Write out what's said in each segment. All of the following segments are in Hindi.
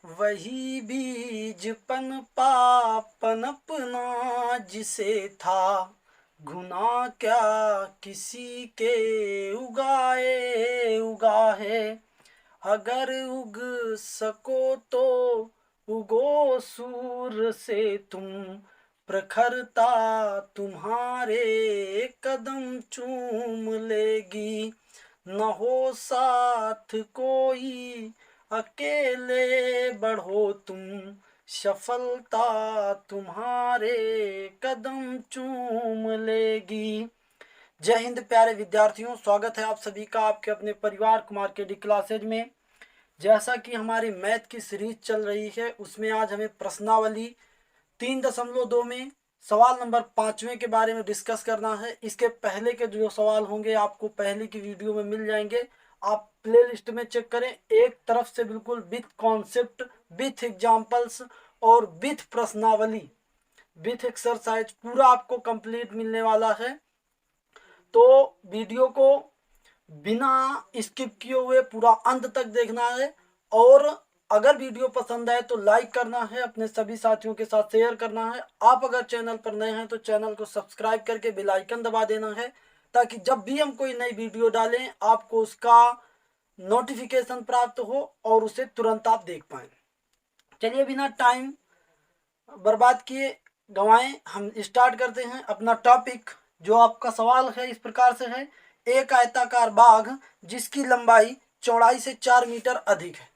वही बीज पनपा पनपना जिसे था, गुनाह क्या किसी के उगाए उगाहे। अगर उग सको तो उगो सूर से तुम, प्रखरता तुम्हारे कदम चूम लेगी। न हो साथ कोई अकेले बढ़ो तुम, सफलता तुम्हारे कदम चूम लेगी। जय हिंद प्यारे विद्यार्थियों, स्वागत है आप सभी का आपके अपने परिवार कुमार के डी क्लासेज में। जैसा कि हमारी मैथ की सीरीज चल रही है, उसमें आज हमें प्रश्नावली 3.2 में सवाल नंबर 5वें के बारे में डिस्कस करना है। इसके पहले के जो सवाल होंगे आपको पहले की वीडियो में मिल जाएंगे, आप प्ले लिस्ट में चेक करें। एक तरफ से बिल्कुल विथ कॉन्सेप्ट, विथ एग्जाम्पल्स और विथ प्रश्नावली, विथ एक्सरसाइज पूरा आपको कंप्लीट मिलने वाला है। तो वीडियो को बिना स्किप किए हुए पूरा अंत तक देखना है, और अगर वीडियो पसंद आए तो लाइक करना है, अपने सभी साथियों के साथ शेयर करना है। आप अगर चैनल पर नए हैं तो चैनल को सब्सक्राइब करके बेल आइकन दबा देना है, ताकि जब भी हम कोई नई वीडियो डालें आपको उसका नोटिफिकेशन प्राप्त हो और उसे तुरंत आप देख पाएं। चलिए बिना टाइम बर्बाद किए गवाएं हम स्टार्ट करते हैं अपना टॉपिक। जो आपका सवाल है इस प्रकार से है, एक आयताकार बाघ जिसकी लंबाई चौड़ाई से 4 मीटर अधिक है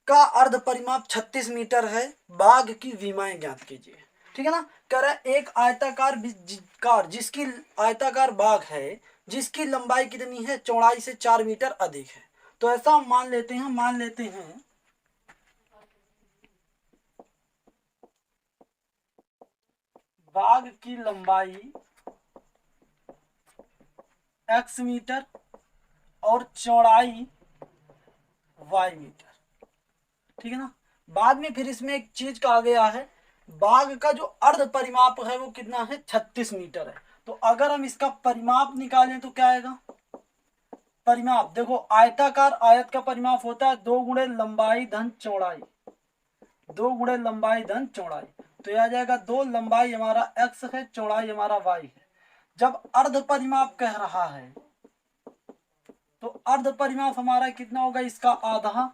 का अर्ध परिमाप 36 मीटर है, बाघ की विमाएं ज्ञात कीजिए। ठीक है ना। कह रहा है एक आयताकार जिसकी आयताकार बाघ है जिसकी लंबाई कितनी है, चौड़ाई से 4 मीटर अधिक है। तो ऐसा मान लेते हैं बाघ की लंबाई x मीटर और चौड़ाई y मीटर। ठीक है ना। बाद में फिर इसमें एक चीज कहा गया है, बाघ का जो अर्ध परिमाप है वो कितना है, 36 मीटर है। तो अगर हम इसका परिमाप निकालें तो क्या आएगा, परिमाप देखो आयताकार, आयत का परिमाप होता है 2 गुणे लंबाई धन चौड़ाई, 2 गुणे लंबाई धन चौड़ाई। तो यह आ जाएगा 2, लंबाई हमारा x है, चौड़ाई हमारा y है। जब अर्ध परिमाप कह रहा है तो अर्ध परिमाप हमारा कितना होगा, इसका आधा।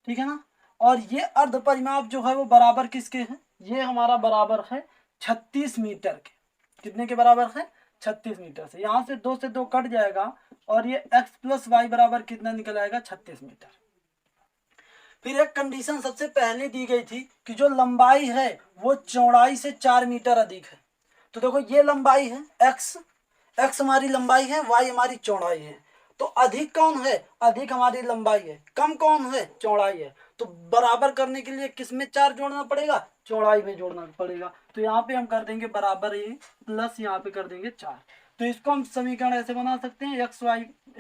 ठीक है ना। और ये अर्ध परिमाप जो है वो बराबर किसके हैं, ये हमारा बराबर है 36 मीटर के। कितने के बराबर है, 36 मीटर से। यहां से 2 से 2 कट जाएगा और ये x प्लस वाई बराबर कितना निकल आएगा, 36 मीटर। फिर एक कंडीशन सबसे पहले दी गई थी कि जो लंबाई है वो चौड़ाई से 4 मीटर अधिक है। तो देखो ये लंबाई है x हमारी लंबाई है, y हमारी चौड़ाई है। तो अधिक कौन है, अधिक हमारी लंबाई है, कम कौन है, चौड़ाई है। तो बराबर करने के लिए किस में 4 जोड़ना पड़ेगा, चौड़ाई में जोड़ना पड़ेगा। तो यहाँ पे हम कर देंगे बराबर ये प्लस यहाँ पे कर देंगे 4। तो इसको हम समीकरण ऐसे बना सकते हैं,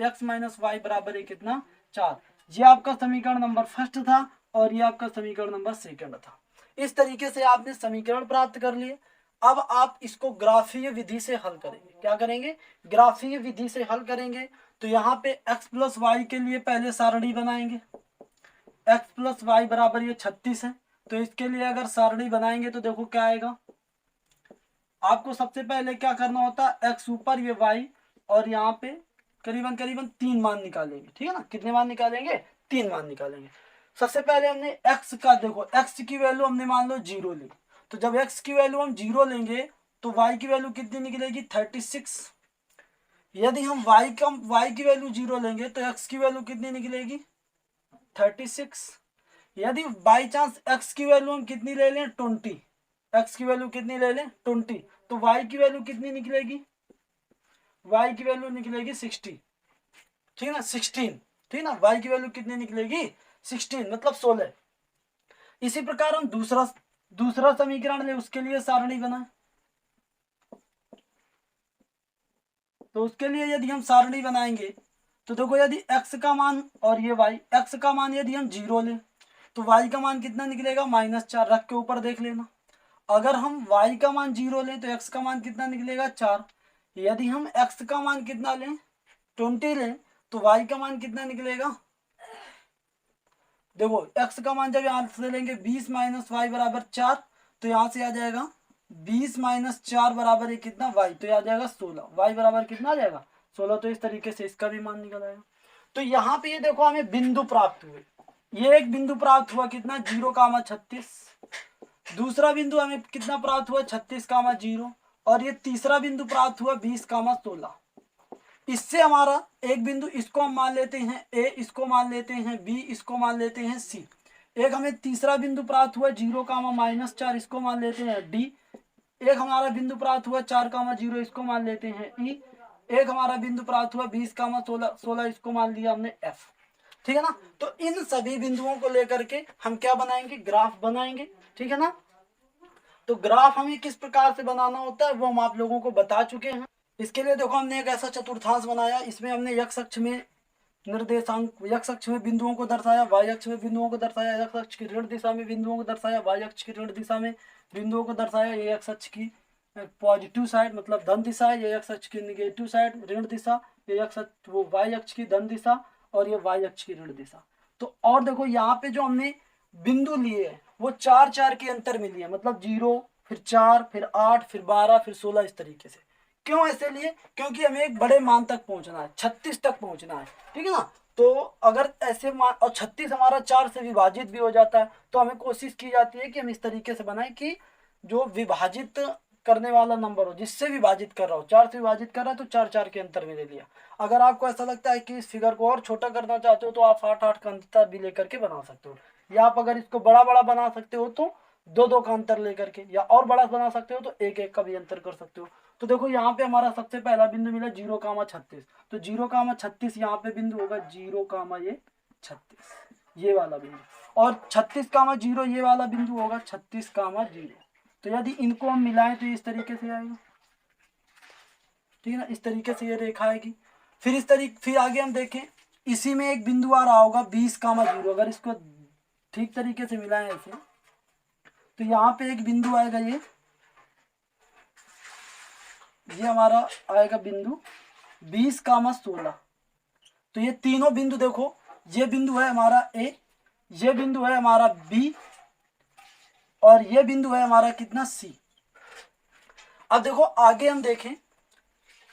x माइनस वाई बराबर है कितना, 4। ये आपका समीकरण नंबर फर्स्ट था और ये आपका समीकरण नंबर सेकंड था। इस तरीके से आपने समीकरण प्राप्त कर लिए। अब आप इसको ग्राफीय विधि से हल करेंगे। क्या करेंगे, ग्राफीय विधि से हल करेंगे। तो यहाँ पे x प्लस वाई के लिए पहले सारणी बनाएंगे, x प्लस वाई बराबर ये 36 है। तो इसके लिए अगर सारणी बनाएंगे तो देखो क्या आएगा, आपको सबसे पहले क्या करना होता है, x ऊपर ये y और यहाँ पे करीबन करीबन 3 मान निकालेंगे। ठीक है ना, कितने मान निकालेंगे, 3 मान निकालेंगे। सबसे पहले हमने x का देखो, x की वैल्यू हमने मान लो 0 ली। तो जब x की वैल्यू हम 0 लेंगे तो y की वैल्यू कितनी निकलेगी, 36। यदि हम y की वैल्यू 0 लेंगे तो x की वैल्यू कितनी निकलेगी, 36। यदि बाई चांस x की वैल्यू हम कितनी ले लें, 20, x की वैल्यू कितनी ले लें, 20, तो y की वैल्यू कितनी निकलेगी, y की वैल्यू निकलेगी 60। ठीक है ना, 16। ठीक है ना, y की वैल्यू कितनी निकलेगी, 16 मतलब 16। इसी प्रकार हम दूसरा समीकरण ले, उसके लिए सारणी बनाए। तो उसके लिए यदि हम सारणी बनाएंगे तो देखो, यदि x का मान और ये y, x का मान यदि हम 0 लें तो y का मान कितना निकलेगा, -4। रख के ऊपर देख लेना। अगर हम y का मान 0 लें तो x का मान कितना निकलेगा, 4। यदि हम x का मान कितना लें, 20 लें तो y का मान कितना निकलेगा, देखो x का मान जब यहाँ से लेंगे 20 माइनस वाई बराबर 4, तो यहाँ से आ जाएगा 20 माइनस 4 बराबर है कितना y, तो यह आ जाएगा 16, y बराबर कितना आ जाएगा 16। तो इस तरीके से इसका भी मान निकल आएगा। तो यहाँ पे ये देखो हमें बिंदु प्राप्त हुए, ये एक बिंदु प्राप्त हुआ कितना 0,36, दूसरा बिंदु हमें कितना प्राप्त हुआ 36,0, और ये तीसरा बिंदु प्राप्त हुआ 20,16। इससे हमारा एक बिंदु इसको हम मान लेते हैं a, इसको मान लेते हैं b, इसको मान लेते हैं c। एक हमें तीसरा बिंदु प्राप्त हुआ 0,-4, इसको मान लेते हैं d। एक हमारा बिंदु प्राप्त हुआ 4,0, इसको मान लेते हैं e। एक हमारा बिंदु प्राप्त हुआ 20,16, इसको मान लिया हमने f। ठीक है ना। तो इन सभी बिंदुओं को लेकर के हम क्या बनाएंगे, ग्राफ बनाएंगे। ठीक है ना। तो ग्राफ हमें किस प्रकार से बनाना होता है वो हम आप लोगों को बता चुके हैं। इसके लिए देखो हमने एक ऐसा चतुर्थांश बनाया, इसमें हमने x अक्ष में निर्देशांक, x अक्ष में बिंदुओं को दर्शाया, y अक्ष में बिंदुओं को दर्शाया, x अक्ष की ऋण दिशा में बिंदुओं को दर्शाया, y अक्ष की ऋण दिशा में बिंदुओं को दर्शाया। ये x अक्ष की पॉजिटिव साइड मतलब धन दिशा है, ये x अक्ष की निगेटिव साइड ऋण दिशा, ये x अक्ष वो y अक्ष की धन दिशा, और ये y अक्ष की ऋण दिशा। तो और देखो यहाँ पे जो हमने बिंदु लिए हैं वो 4-4 के अंतर में लिए, मतलब 0 फिर 4 फिर 8 फिर 12 फिर 16, इस तरीके से। क्यों ऐसे लिए, क्योंकि हमें एक बड़े मान तक पहुंचना है, 36 तक पहुंचना है। ठीक है ना। तो अगर ऐसे मान, और 36 हमारा 4 से विभाजित भी हो जाता है, तो हमें कोशिश की जाती है कि हम इस तरीके से बनाएं कि जो विभाजित करने वाला नंबर हो, जिससे विभाजित कर रहा हो, 4 से विभाजित कर रहा है तो 4-4 के अंतर में ले लिया। अगर आपको ऐसा लगता है कि इस फिगर को और छोटा करना चाहते हो तो आप 8-8 का अंतर भी लेकर के बना सकते हो, या आप अगर इसको बड़ा बड़ा बना सकते हो तो 2-2 का अंतर लेकर के, या और बड़ा बना सकते हो तो 1-1 का भी अंतर कर सकते हो। तो देखो यहाँ पे हमारा सबसे पहला बिंदु मिला 0,36, तो 0,36 यहाँ पे बिंदु होगा 0,36, ये वाला बिंदु, और 36,0 ये वाला बिंदु होगा 36,0। तो यदि इनको हम मिलाएं तो इस तरीके से आएगा। ठीक है ना, इस तरीके से ये रेखा आएगी। फिर इस तरीके, फिर आगे हम देखें, इसी में एक बिंदु आ रहा होगा 20,0। अगर इसको ठीक तरीके से मिलाएं ऐसे, तो यहाँ पे एक बिंदु आएगा, ये हमारा आएगा बिंदु 20,16। तो ये तीनों बिंदु देखो, ये बिंदु है हमारा ए, ये बिंदु है हमारा बी, और ये बिंदु है हमारा कितना सी। अब देखो आगे हम देखें,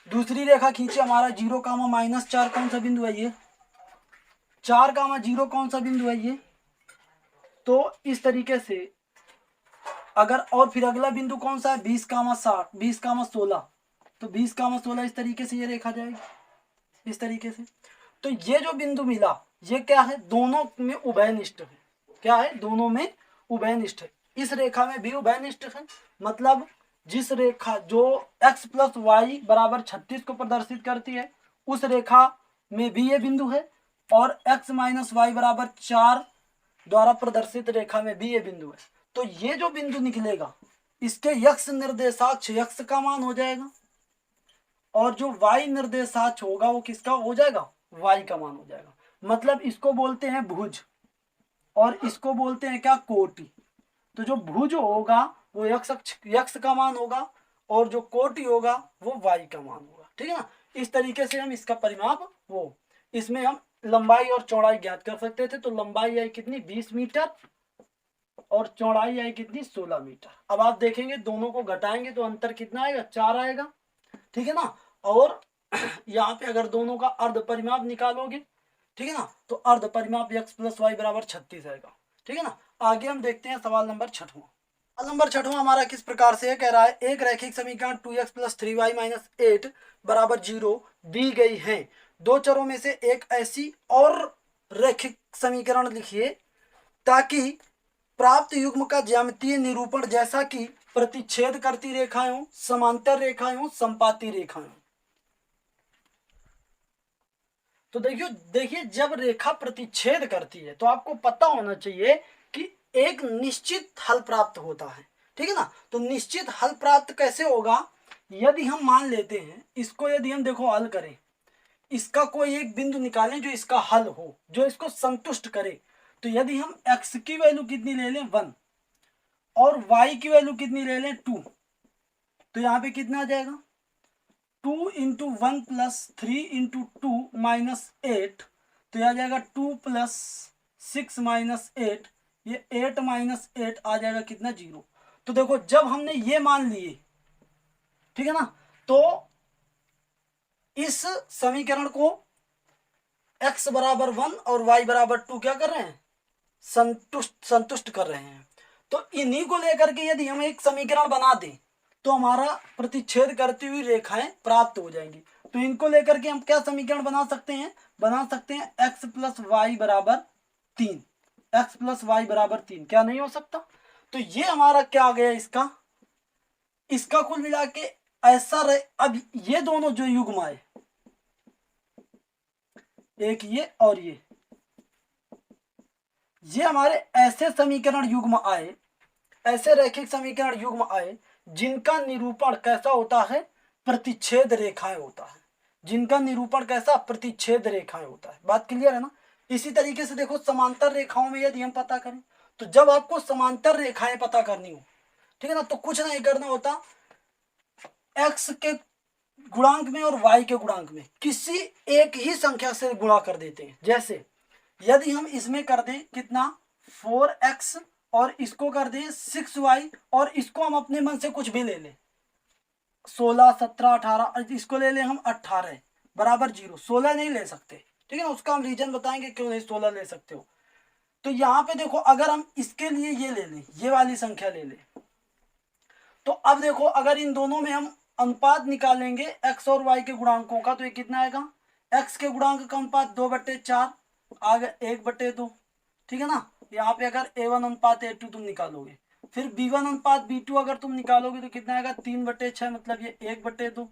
दूसरी रेखा खींचे, हमारा 0,-4 कौन सा बिंदु है, ये 4,0 कौन सा बिंदु है ये। तो इस तरीके से अगर, और फिर अगला बिंदु कौन सा है 20,16, तो 20,16 इस तरीके से ये रेखा जाएगी इस तरीके से। तो ये जो बिंदु मिला ये क्या है, दोनों में उभयनिष्ठ है। क्या है, दोनों में उभयनिष्ठ है। इस रेखा में भी उभयनिष्ठ है, मतलब जिस रेखा जो x + y बराबर 36 को प्रदर्शित करती है उस रेखा में भी ये बिंदु है, और x - y बराबर 4 द्वारा प्रदर्शित रेखा में भी ये बिंदु है। तो ये जो बिंदु निकलेगा इसके x निर्देशाक्ष x का मान हो जाएगा, और जो y निर्देशाक्ष होगा वो किसका हो जाएगा, y का मान हो जाएगा। मतलब इसको बोलते हैं भुज, और इसको बोलते हैं क्या, कोटि। तो जो भुज होगा वो x का मान होगा, और जो कोटि होगा वो y का मान होगा। ठीक है ना। इस तरीके से हम इसका परिमाप, वो इसमें हम लंबाई और चौड़ाई ज्ञात कर सकते थे। तो लंबाई आई कितनी 20 मीटर, और चौड़ाई आई कितनी 16 मीटर। अब आप देखेंगे दोनों को घटाएंगे तो अंतर कितना आएगा, 4 आएगा। ठीक है ना। और यहाँ पे अगर दोनों का अर्ध परिमाप निकालोगे, ठीक है ना, तो अर्ध परिमाप x + y बराबर 36 आएगा। ठीक है ना। आगे हम देखते हैं सवाल नंबर 6। सवाल नंबर 6 हमारा किस प्रकार से कह रहा है, एक रैखिक समीकरण 2x + 3y - 8 बराबर 0 दी गई है। दो चरों में से एक ऐसी और रैखिक समीकरण लिखिए ताकि प्राप्त युग्म का ज्यामितीय निरूपण जैसा कि प्रतिच्छेद करती रेखाएं हो, समांतर रेखाएं हो, संपाती रेखाएं हो। तो देखिए जब रेखा प्रतिच्छेद करती है तो आपको पता होना चाहिए कि एक निश्चित हल प्राप्त होता है। ठीक है ना। तो निश्चित हल प्राप्त कैसे होगा, यदि हम मान लेते हैं इसको, यदि हम देखो हल करें, इसका कोई एक बिंदु निकालें जो इसका हल हो, जो इसको संतुष्ट करे। तो यदि हम x की वैल्यू कितनी ले लें 1, और y की वैल्यू कितनी ले लें 2, तो यहाँ पे कितना आ जाएगा 2 × 1 + 3 × 2 - 8, तो यह आ जाएगा 2 + 6 माइनस 8, ये 8 माइनस 8 आ जाएगा कितना 0। तो देखो जब हमने ये मान लिए, ठीक है ना, तो इस समीकरण को x बराबर 1 और y बराबर 2 क्या कर रहे हैं, संतुष्ट कर रहे हैं। तो इन्हीं को लेकर के यदि हम एक समीकरण बना दें तो हमारा प्रतिच्छेद करती हुई रेखाएं प्राप्त हो जाएंगी। तो इनको लेकर के हम क्या समीकरण बना सकते हैं, x प्लस वाई बराबर 3, x प्लस वाई बराबर 3, क्या नहीं हो सकता। तो ये हमारा क्या आ गया, इसका कुल मिला के ऐसा रहे। अब ये दोनों जो युग्म आए, एक ये और ये हमारे ऐसे समीकरण युग्म आए, ऐसे रैखिक समीकरण युग्म आए जिनका निरूपण कैसा होता है, प्रतिच्छेद रेखाएं होता है, जिनका निरूपण कैसा, प्रतिच्छेद रेखाएं होता है। बात क्लियर है ना। इसी तरीके से देखो समांतर रेखाओं में यदि हम पता करें, तो जब आपको समांतर रेखाएं पता करनी हो, ठीक है ना, तो कुछ नहीं करना होता, x के गुणांक में और y के गुणांक में किसी एक ही संख्या से गुणा कर देते हैं। जैसे यदि हम इसमें कर दें कितना 4x और इसको कर दें 6y और इसको हम अपने मन से कुछ भी ले लें, 16, 17, 18, इसको ले लें हम 18 बराबर 0, 16 नहीं ले सकते, ठीक है ना, उसका हम रीजन बताएंगे क्यों नहीं 16 ले सकते हो। तो यहाँ पे देखो अगर हम इसके लिए ये ले लें, ये वाली संख्या ले लें, तो अब देखो अगर इन दोनों में हम अनुपात निकालेंगे x और y के गुणांकों का, तो ये कितना आएगा, x के गुणांक का अनुपात 2/4 आ गया 1/2, ठीक है ना। यहाँ पे अगर a1 अनुपात a2 तुम निकालोगे, फिर b1 अनुपात b2 अगर तुम निकालोगे तो कितना आएगा 3/6, मतलब ये 1/2।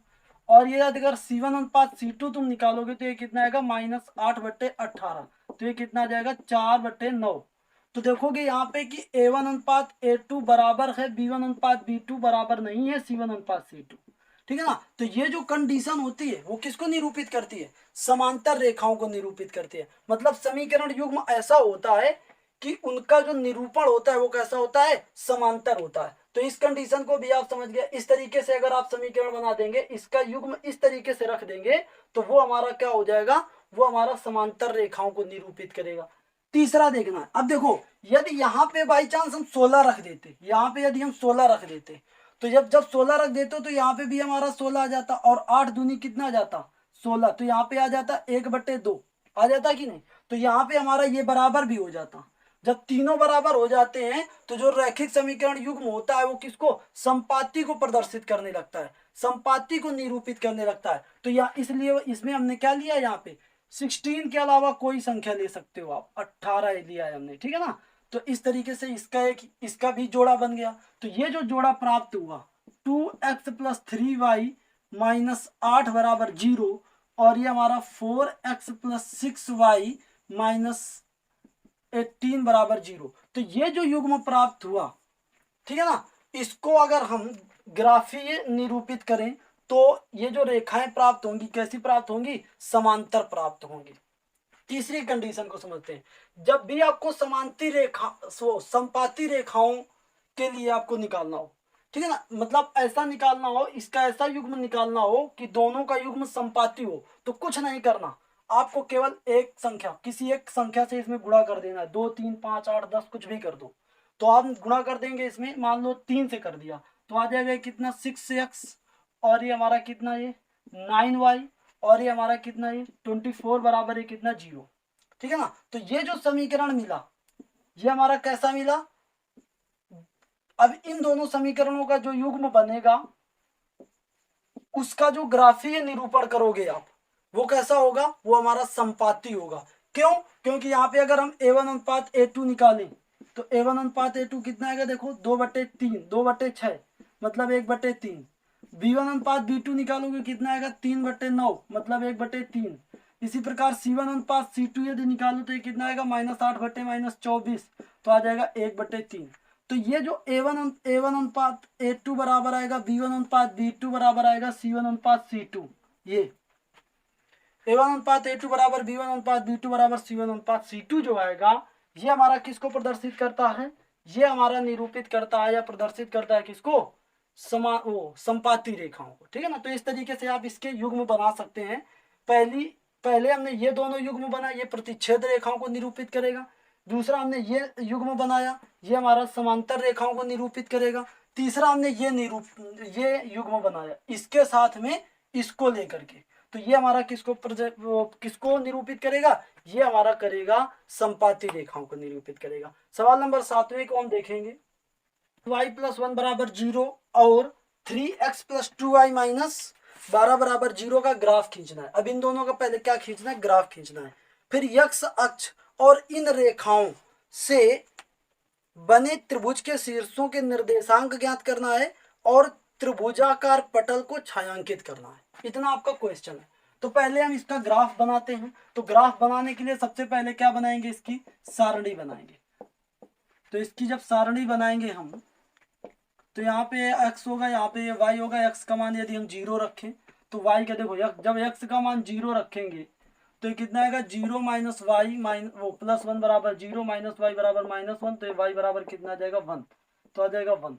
और ये अगर c1 अनुपात c2 तुम निकालोगे तो ये कितना आएगा -8/18, तो ये कितना आ जाएगा 4/9। तो देखोगे यहाँ पे कि a1 अनुपात a2 बराबर है b1 अनुपात b2 बराबर नहीं है c1 अनुपात c2, ठीक है ना। तो ये जो कंडीशन होती है वो किसको निरूपित करती है, समांतर रेखाओं को निरूपित करती है। मतलब समीकरण युग्म ऐसा होता है कि उनका जो निरूपण होता है वो कैसा होता है, समांतर होता है। तो इस कंडीशन को भी आप समझ गए। इस तरीके से अगर आप समीकरण बना देंगे, इसका युग्म इस तरीके से रख देंगे, तो वो हमारा क्या हो जाएगा, वो हमारा समांतर रेखाओं को निरूपित करेगा। तीसरा देखना, अब देखो यदि यहाँ पे बाई चांस हम 16 रख देते, यहाँ पे यदि हम 16 रख देते, तो जब 16 रख देते तो यहाँ पे भी हमारा 16 आ जाता, और 8 दूनी कितना आ जाता 16, तो यहाँ पे आ जाता 1/2 आ जाता कि नहीं। तो यहाँ पे हमारा ये बराबर भी हो जाता। जब तीनों बराबर हो जाते हैं तो जो रैखिक समीकरण युग्म होता है वो किसको, संपाती को प्रदर्शित करने लगता है, संपाती को निरूपित करने लगता है। तो यहाँ इसलिए इसमें हमने क्या लिया, यहाँ पे 16 के अलावा कोई संख्या ले सकते हो आप, 18 लिया है हमने, ठीक है ना। तो इस तरीके से इसका भी जोड़ा बन गया। तो ये जो जोड़ा प्राप्त हुआ 2x प्लस 3y माइनस 8 बराबर 0, और ये हमारा 4x प्लस 6y माइनस 18 बराबर 0। तो ये जो युग्म प्राप्त हुआ, ठीक है ना, इसको अगर हम ग्राफीय निरूपित करें तो ये जो रेखाएं प्राप्त होंगी कैसी प्राप्त होंगी, समांतर प्राप्त होंगी। तीसरी कंडीशन को समझते हैं। जब भी आपको संपाती रेखाओं के लिए आपको निकालना हो, ठीक है ना, मतलब ऐसा निकालना हो, इसका ऐसा युग्म निकालना हो कि दोनों का युग्म संपाती हो, तो कुछ नहीं करना, आपको केवल एक संख्या, किसी एक संख्या से इसमें गुणा कर देना है। 2, 3, 5, 8, 10 कुछ भी कर दो, तो आप गुणा कर देंगे। इसमें मान लो 3 से कर दिया तो आ जाएगा कितना 6x, और ये हमारा कितना ये 9y, और ये हमारा कितना ये 24 बराबर है कितना 0, ठीक है ना। तो ये जो समीकरण मिला ये हमारा कैसा मिला। अब इन दोनों समीकरणों का जो युग्म बनेगा उसका जो ग्राफीय निरूपण करोगे आप, वो कैसा होगा, वो हमारा संपाती होगा। क्यों, क्योंकि यहाँ पे अगर हम a1 अनुपात a2 निकालें तो a1 अनुपात a2 कितना आएगा, देखो 2/3, 2/6 मतलब 1/3। b1 अनुपात b2 निकालोगे कितना आएगा 3/9 मतलब 1/3। इसी प्रकार c1 अनुपात c2 यदि निकालो तो ये कितना आएगा -8/-24, तो आ जाएगा 1/3। तो ये जो a1 अनुपात a2 बराबर आएगा b1 अनुपात b2 बराबर आएगा c1 अनुपात c2। ये a1 अनुपात a2 बराबर b1 अनुपात b2 बराबर c1 अनुपात c2 जो आएगा, ये हमारा किसको प्रदर्शित करता है, ये हमारा निरूपित करता है या प्रदर्शित करता है किसको, संपाती रेखाओं को, ठीक है ना। तो इस तरीके से आप इसके युग्म बना सकते हैं। पहले हमने ये दोनों युग्म बना, ये प्रतिच्छेद रेखाओं को निरूपित करेगा। दूसरा हमने ये युग्म बनाया, ये हमारा समांतर रेखाओं को निरूपित करेगा। तीसरा हमने ये युग्म बनाया इसके साथ में इसको लेकर के, तो ये हमारा किसको निरूपित करेगा, ये हमारा करेगा संपाती रेखाओं को निरूपित करेगा। सवाल नंबर 7वें को हम देखेंगे। y + 1 = 0 और 3x + 2y - 12 = 0 का ग्राफ खींचना है। अब इन दोनों का पहले क्या खींचना है, ग्राफ खींचना है। फिर x अक्ष और इन रेखाओं से बने त्रिभुज के शीर्षों के निर्देशांक ज्ञात करना है और त्रिभुजाकार पटल को छायांकित करना है। इतना आपका क्वेश्चन है। तो पहले हम इसका ग्राफ बनाते हैं। तो ग्राफ बनाने के लिए सबसे पहले क्या बनाएंगे, इसकी सारणी बनाएंगे। तो इसकी जब सारणी बनाएंगे हम, तो यहाँ पे x होगा, यहाँ पे ये y होगा। x का मान यदि हम 0 रखें तो y का देखो, जब x का मान 0 रखेंगे तो ये कितना आएगा, 0 - y +1 = 0 - y = -1, तो ये y बराबर कितना आ जाएगा, 1, तो आ जाएगा 1।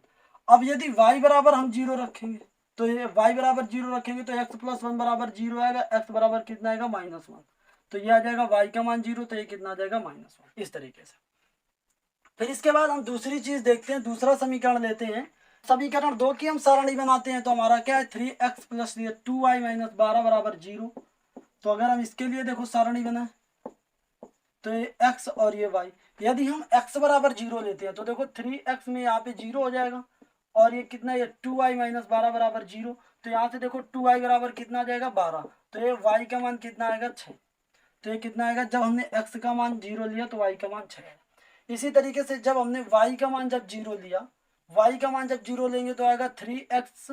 अब यदि y बराबर हम 0 रखेंगे तो ये y बराबर 0 रखेंगे तो x + 1 = 0 आएगा, x बराबर कितना आएगा, -1, तो ये आ जाएगा y का मान 0, तो ये कितना आ जाएगा, -1। इस तरीके से। फिर इसके बाद हम दूसरी चीज देखते हैं, दूसरा समीकरण लेते हैं। समीकरण 2 की हम सारणी बनाते हैं। तो हमारा क्या है, 3x + 2y - 12 = 0। तो अगर हम इसके लिए देखो सारणी बनाए तो ये x और ये y, यदि हम x बराबर 0 लेते हैं तो देखो 3x में यहाँ पे 0 हो जाएगा और ये कितना, ये 2y - 12 = 0। तो यहाँ से देखो 2y बराबर कितना आ जाएगा, 12, तो ये y का मान कितना आएगा, 6। तो ये कितना आएगा, जब हमने x का मान 0 लिया तो y का मान 6 है। इसी तरीके से जब हमने y का मान जब 0 लिया, y का मान जब 0 लेंगे तो आएगा 3x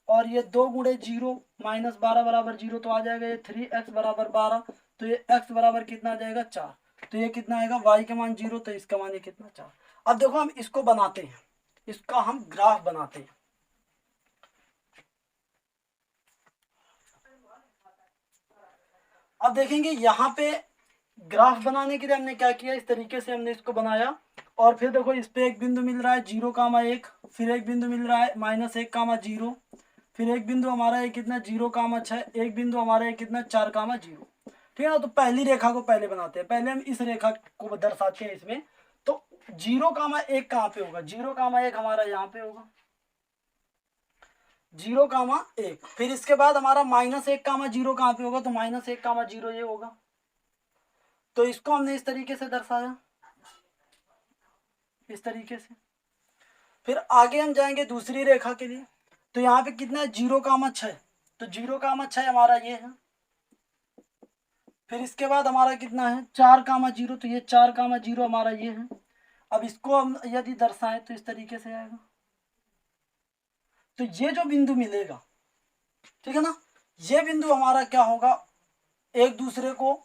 और ये 2 × 0 - 12 = 0, तो आ जाएगा ये 3x = 12। तो ये x बराबर कितना आ जाएगा, 4। तो ये कितना आएगा, y का मान 0, तो इसका मान ये कितना, 4। अब देखो हम इसको बनाते हैं, इसका हम ग्राफ बनाते हैं। अब देखेंगे यहाँ पे ग्राफ बनाने के लिए हमने क्या किया, इस तरीके से हमने इसको बनाया। और फिर देखो इस पे एक बिंदु मिल रहा है 0,1, फिर एक बिंदु मिल रहा है -1,0, फिर एक बिंदु हमारा है कितना, 0,6, एक बिंदु हमारा है कितना, 4,0। ठीक है ना। तो पहली रेखा को पहले बनाते हैं। पहले हम इस रेखा को दर्शाते हैं इसमें। तो 0,1 कहाँ पे होगा, 0,1 हमारा यहाँ पे होगा, 0,1। फिर इसके बाद हमारा -1,0 कहाँ पे होगा, तो -1,0 ये होगा। तो इसको हमने इस तरीके से दर्शाया, इस तरीके से। फिर आगे हम जाएंगे दूसरी रेखा के लिए। तो यहाँ पे कितना है, 0,6, तो 0,6 हमारा ये है। फिर इसके बाद हमारा कितना है, 4,0, तो ये 4,0 हमारा ये है। अब इसको हम यदि दर्शाएं तो इस तरीके से आएगा। तो ये जो बिंदु मिलेगा, ठीक है ना, ये बिंदु हमारा क्या होगा, एक दूसरे को,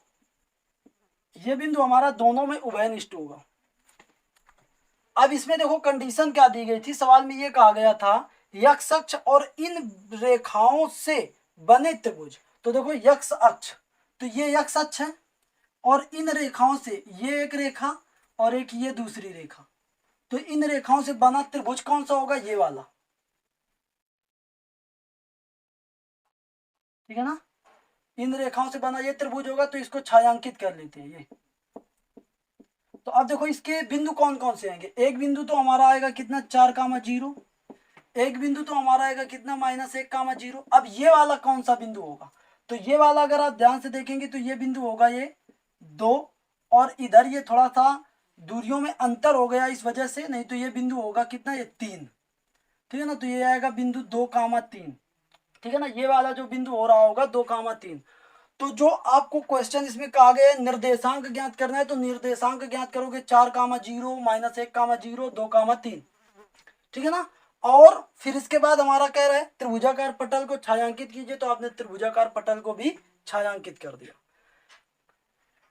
ये बिंदु हमारा दोनों में उभयनिष्ठ होगा। अब इसमें देखो कंडीशन क्या दी गई थी, सवाल में ये कहा गया था x अक्ष और इन रेखाओं से बने त्रिभुज। तो देखो x अक्ष, तो ये x अक्ष है और इन रेखाओं से ये एक रेखा और एक ये दूसरी रेखा, तो इन रेखाओं से बना त्रिभुज कौन सा होगा, ये वाला, ठीक है ना। इन रेखाओं से बना ये त्रिभुज होगा, तो इसको छायांकित कर लेते हैं ये। तो अब देखो इसके बिंदु कौन कौन से आएंगे, एक बिंदु तो हमारा आएगा कितना, 4,0, एक बिंदु तो हमारा आएगा कितना, -1,0। अब ये वाला कौन सा बिंदु होगा, तो ये वाला अगर आप ध्यान से देखेंगे तो ये बिंदु होगा ये 2, और इधर ये थोड़ा सा दूरियों में अंतर हो गया इस वजह से, नहीं तो ये बिंदु होगा कितना, ये 3, ठीक है ना। तो ये आएगा बिंदु 2,3, ठीक है ना। ये वाला जो बिंदु हो रहा होगा 2,3। तो जो आपको क्वेश्चन इसमें कहा गया है निर्देशांक ज्ञात करना है, तो निर्देशांक ज्ञात करोगे 4,0, -1,0, 2,3, ठीक है ना। और फिर इसके बाद हमारा कह रहा है त्रिभुजाकार पटल को छायांकित कीजिए, तो आपने त्रिभुजाकार पटल को भी छायांकित कर दिया।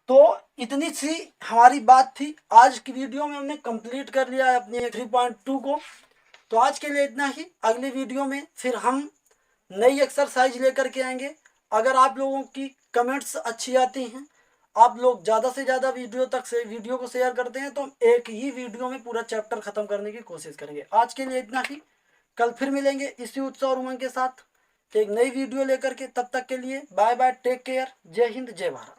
तो इतनी सी हमारी बात थी। आज की वीडियो में हमने कंप्लीट कर लिया है अपने 3.2 को। तो आज के लिए इतना ही। अगली वीडियो में फिर हम नई एक्सरसाइज लेकर के आएंगे। अगर आप लोगों की कमेंट्स अच्छी आती हैं, आप लोग ज़्यादा से ज़्यादा वीडियो को शेयर करते हैं, तो हम एक ही वीडियो में पूरा चैप्टर ख़त्म करने की कोशिश करेंगे। आज के लिए इतना ही। कल फिर मिलेंगे इसी उत्साह और उमंग के साथ एक नई वीडियो लेकर के। तब तक के लिए बाय बाय, टेक केयर, जय हिंद, जय भारत।